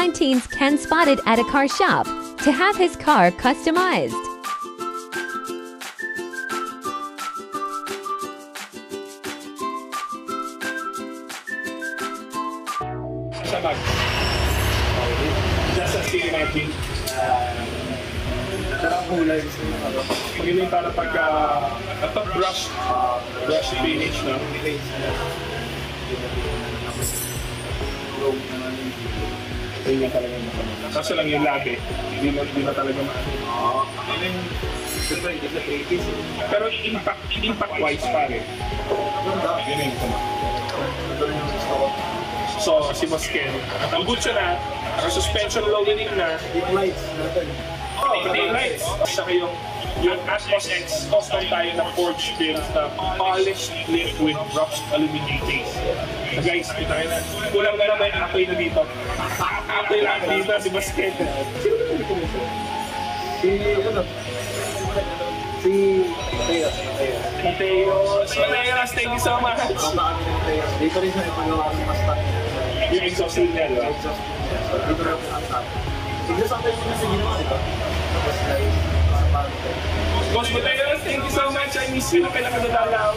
2019's Ken spotted at a car shop to have his car customized. Sabag. Just as you imagine. Sarang kulay. Magaling para pagka brush finish na. Hindi na talaga makakita. Kaso lang yung labi, hindi na talaga makakita. Pero impact-wise pare. Yun yung sama. So, si Boss Ken, ang good siya na, naka-suspension loading na. Lights natin. Pati lights. Saka yung Atmos X, custom tayo na forged build na polished liquid brushed aluminum case. So guys, kita kayo na. Kulang na naman yung apoy na dito. Apoy lang dito si Boss Ken. Si Mateos. Mateos, thank you so much. Dito rin siya ipagawa ng Mustang. Yung exhaust signal, ba? Dito rin ang top. Sigla sa akin yung ginawa, di ba? Tapos guys, sa parte. Boss Mateos, thank you so much. I miss you. Kailangan na dalaw.